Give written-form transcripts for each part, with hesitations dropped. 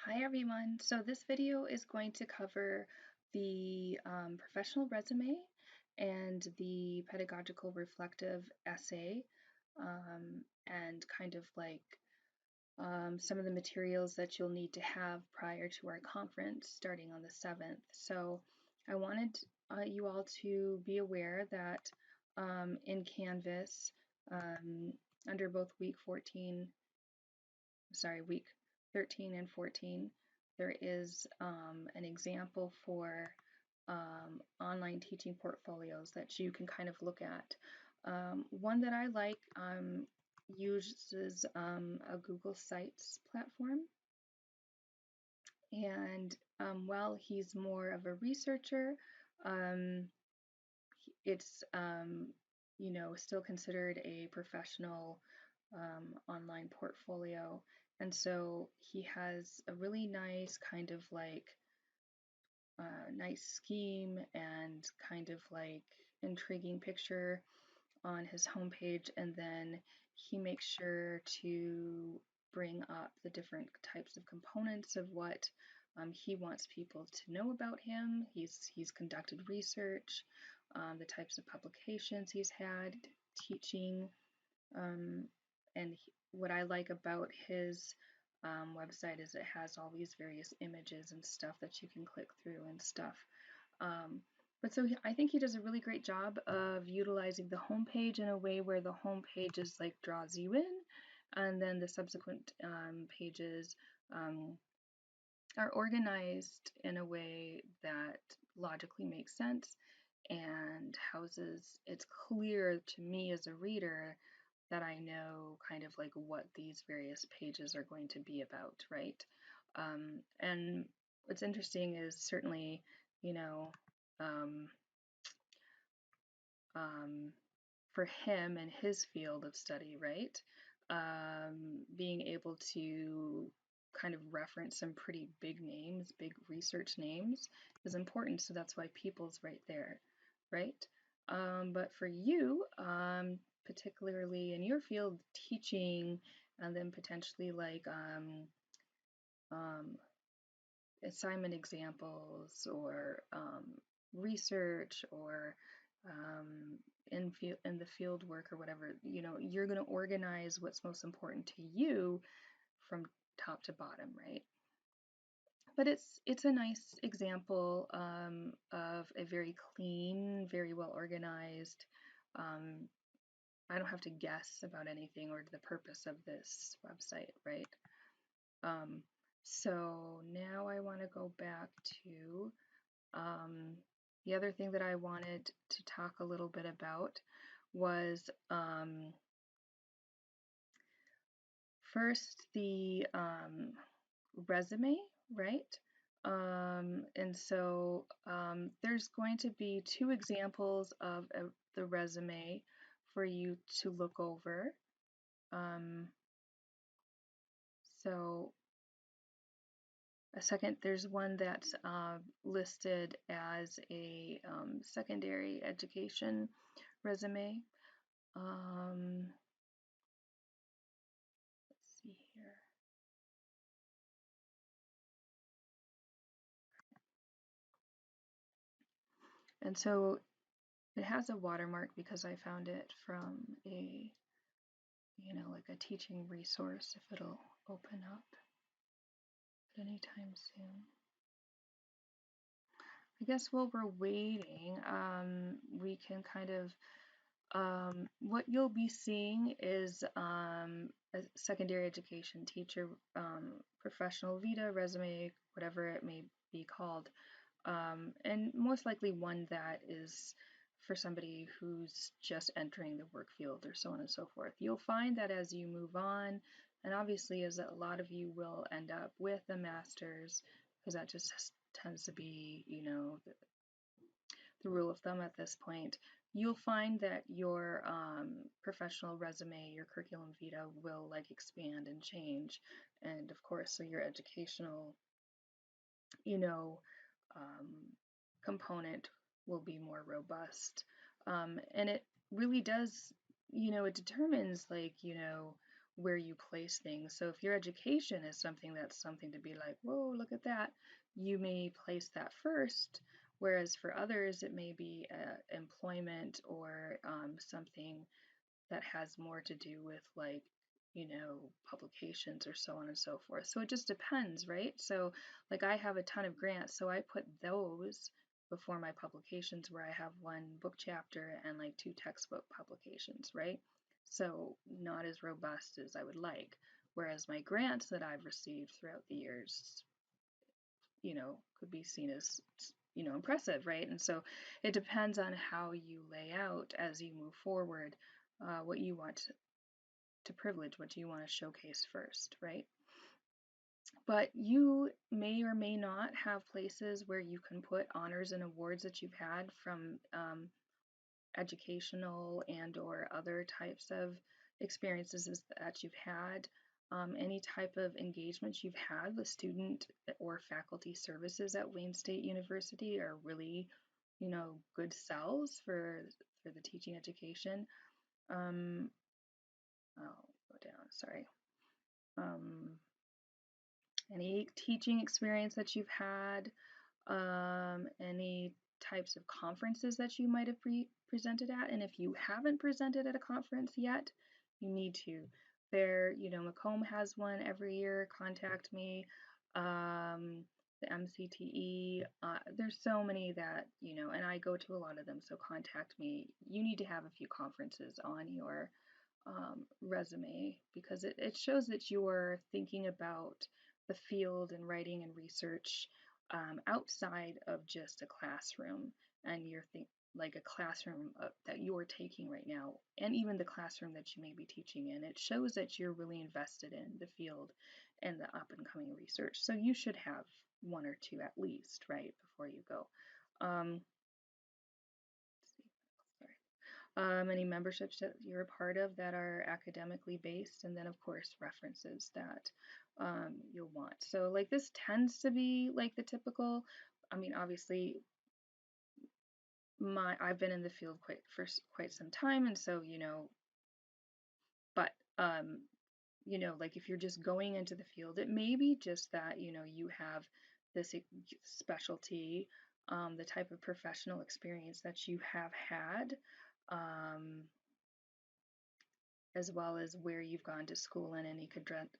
Hi everyone. So this video is going to cover the professional resume and the pedagogical reflective essay and kind of like some of the materials that you'll need to have prior to our conference starting on the 7th. So I wanted you all to be aware that in Canvas, under both week 13 and 14, there is an example for online teaching portfolios that you can kind of look at. One that I like uses a Google Sites platform, and while he's more of a researcher, um, it's still considered a professional online portfolio. And so he has a really nice kind of like nice scheme and kind of like intriguing picture on his homepage, and then he makes sure to bring up the different types of components of what he wants people to know about him. He's conducted research, the types of publications he's had teaching, and what I like about his website is it has all these various images and stuff that you can click through and stuff. But so I think he does a really great job of utilizing the homepage in a way where the homepage is like draws you in, and then the subsequent pages are organized in a way that logically makes sense and houses. It's clear to me as a reader that I know kind of like what these various pages are going to be about, right? And what's interesting is certainly, you know, um, um, for him and his field of study, right? Being able to kind of reference some pretty big names, big research names, is important. So that's why people's right there, right? But for you, particularly in your field, teaching, and then potentially like um, assignment examples or research or in the field work or whatever, you're going to organize what's most important to you from top to bottom, right? But it's a nice example of a very clean, very well organized. Um, I don't have to guess about anything or the purpose of this website, right? Um, so now I want to go back to the other thing that I wanted to talk a little bit about was first the resume, right? And so there's going to be two examples of the resume for you to look over. So there's one that's listed as a secondary education resume. Let's see here. And so it has a watermark because I found it from a, like a teaching resource, if it'll open up at any time soon. I guess while we're waiting, we can kind of, what you'll be seeing is a secondary education teacher, professional vita, resume, whatever it may be called, and most likely one that is for somebody who's just entering the work field or so on and so forth. You'll find that as you move on, and obviously as a lot of you will end up with a master's, because that just tends to be, the rule of thumb at this point, you'll find that your professional resume, your curriculum vitae will like expand and change. And of course, so your educational, you know, um, component will be more robust. And it really does, it determines like, where you place things. So if your education is something to be like, whoa, look at that, you may place that first. Whereas for others, it may be employment or something that has more to do with like, publications or so on and so forth. So it just depends, right? So like I have a ton of grants, so I put those before my publications where I have one book chapter and like 2 textbook publications, right? So not as robust as I would like. Whereas my grants that I've received throughout the years, could be seen as, impressive, right? And so it depends on how you lay out as you move forward, what you want to privilege, what do you want to showcase first, right? But you may or may not have places where you can put honors and awards that you've had from educational and or other types of experiences that you've had, any type of engagement you've had with student or faculty services at Wayne State University are really, good sells for the teaching education. I'll go down, sorry. Any teaching experience that you've had, any types of conferences that you might have presented at. And if you haven't presented at a conference yet, you need to. Macomb has one every year. Contact me. The MCTE, there's so many that, and I go to a lot of them, so contact me. You need to have a few conferences on your resume because it shows that you're thinking about the field and writing and research outside of just a classroom, and you're like a classroom that you're taking right now, and even the classroom that you may be teaching in. It shows that you're really invested in the field and the up and coming research. So you should have one or two at least, right, before you go. Any memberships that you're a part of that are academically based, and then of course references that you'll want. So like this tends to be like the typical, obviously I've been in the field for quite some time, and so but like if you're just going into the field, it may be just that you have this specialty, the type of professional experience that you have had, as well as where you've gone to school and any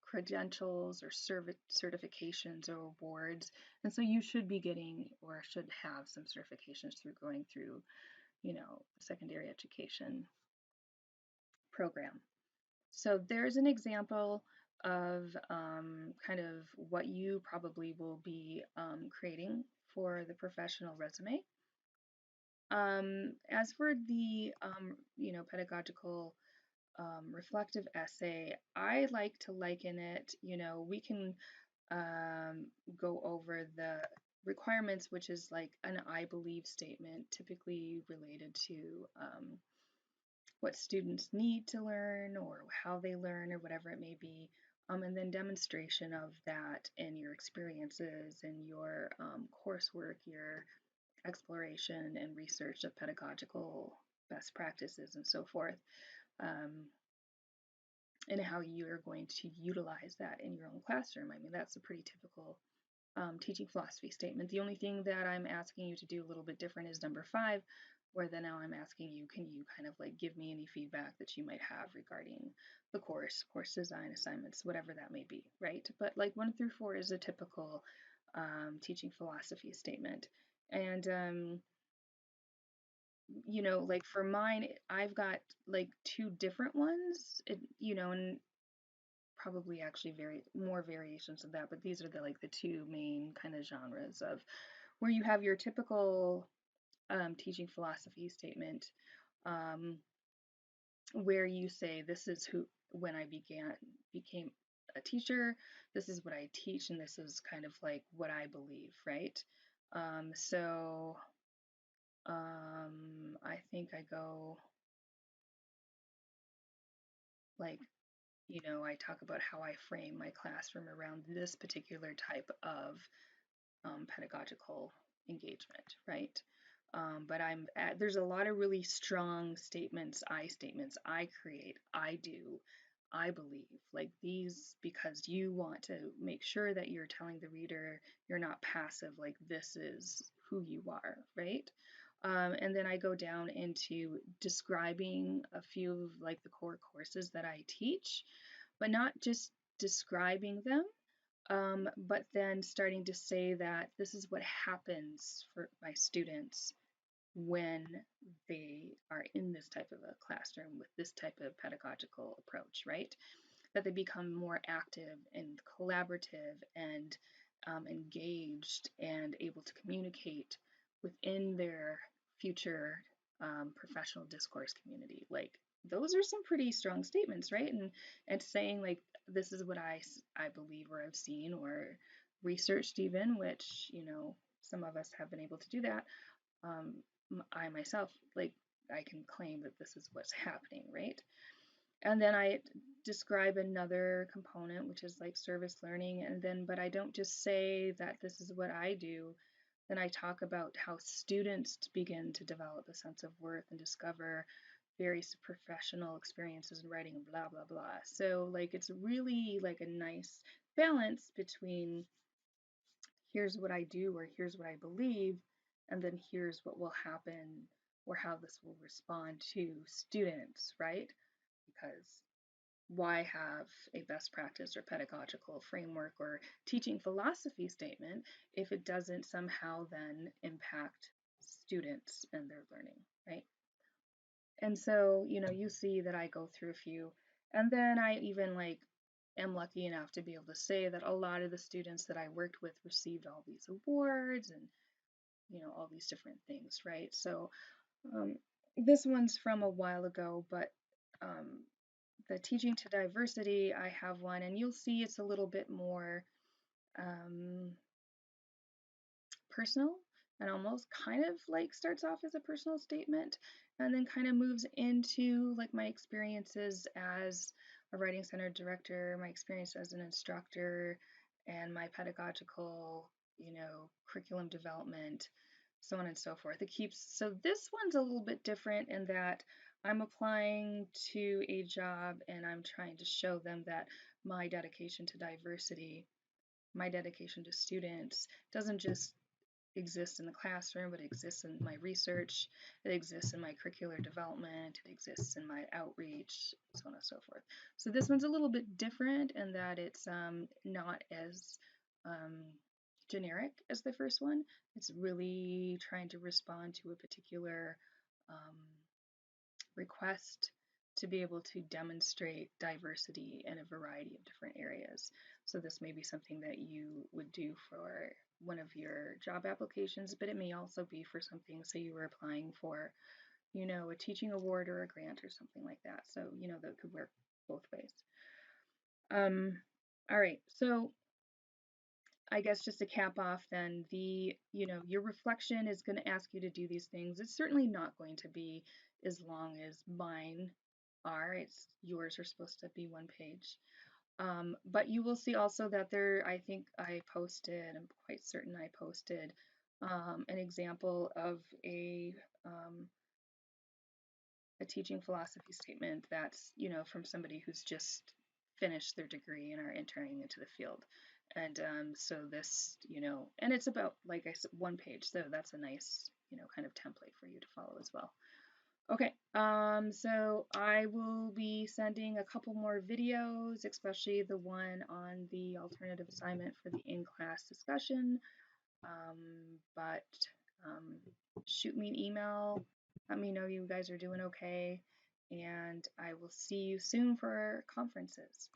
credentials or certifications or awards. And so you should be getting or should have some certifications through going through, the secondary education program. So there's an example of kind of what you probably will be creating for the professional resume. As for the, pedagogical reflective essay, I like to liken it, we can go over the requirements, which is like an I believe statement, typically related to what students need to learn or how they learn or whatever it may be, and then demonstration of that in your experiences and your coursework, your exploration and research of pedagogical best practices and so forth, and how you're going to utilize that in your own classroom. That's a pretty typical teaching philosophy statement. The only thing that I'm asking you to do a little bit different is number 5, where then now I'm asking you, can you kind of like give me any feedback that you might have regarding the course design, assignments, whatever that may be, right? But like 1 through 4 is a typical teaching philosophy statement. And like for mine, I've got like 2 different ones, and probably actually more variations of that, but these are the 2 main kind of genres of where you have your typical teaching philosophy statement, where you say, this is when I became a teacher, this is what I teach, and this is kind of like what I believe, right? So I think I go like, I talk about how I frame my classroom around this particular type of pedagogical engagement, right? But there's a lot of really strong statements I create, I do, I believe, like these, because you want to make sure that you're telling the reader you're not passive, like this is who you are, right? And then I go down into describing a few of like the core courses that I teach, but not just describing them, but then starting to say that this is what happens for my students when they are in this type of a classroom with this type of pedagogical approach, right? That they become more active and collaborative and engaged and able to communicate within their future professional discourse community. Like those are some pretty strong statements, right? And saying like this is what I believe or I've seen or researched even, which some of us have been able to do that. um, I myself, like, I can claim that this is what's happening, right? And then I describe another component, which is like service learning. And then, but I don't just say that this is what I do. Then I talk about how students begin to develop a sense of worth and discover various professional experiences in writing and blah, blah, blah. So, like, it's really like a nice balance between here's what I do or here's what I believe, and then here's what will happen or how this will respond to students, right? Because why have a best practice or pedagogical framework or teaching philosophy statement if it doesn't somehow then impact students and their learning, right? And so, you see that I go through a few, and then I even like am lucky enough to be able to say that a lot of the students that I worked with received all these awards and all these different things, right? So this one's from a while ago, but um, the teaching to diversity, I have one, and you'll see it's a little bit more um, personal and almost kind of like starts off as a personal statement and then kind of moves into like my experiences as a writing center director, my experience as an instructor, and my pedagogical, curriculum development, so on and so forth. It keeps, so this one's a little bit different in that I'm applying to a job and I'm trying to show them that my dedication to diversity, my dedication to students doesn't just exist in the classroom, but it exists in my research, it exists in my curricular development, it exists in my outreach, so on and so forth. So this one's a little bit different in that it's not as um, generic as the first one. It's really trying to respond to a particular um, request to be able to demonstrate diversity in a variety of different areas. So this may be something that you would do for one of your job applications, but it may also be for something, say you were applying for, a teaching award or a grant or something like that. So, that could work both ways. All right, so I guess just to cap off then, your reflection is going to ask you to do these things. It's certainly not going to be as long as mine are. Yours are supposed to be one page. But you will see also that I think I posted, I'm quite certain I posted an example of a teaching philosophy statement that's, from somebody who's just finished their degree and are entering into the field. And so this, and it's about, like I said, one page. So that's a nice, kind of template for you to follow as well. Okay, so I will be sending a couple more videos, especially the one on the alternative assignment for the in-class discussion. But shoot me an email, let me know you guys are doing okay, and I will see you soon for conferences.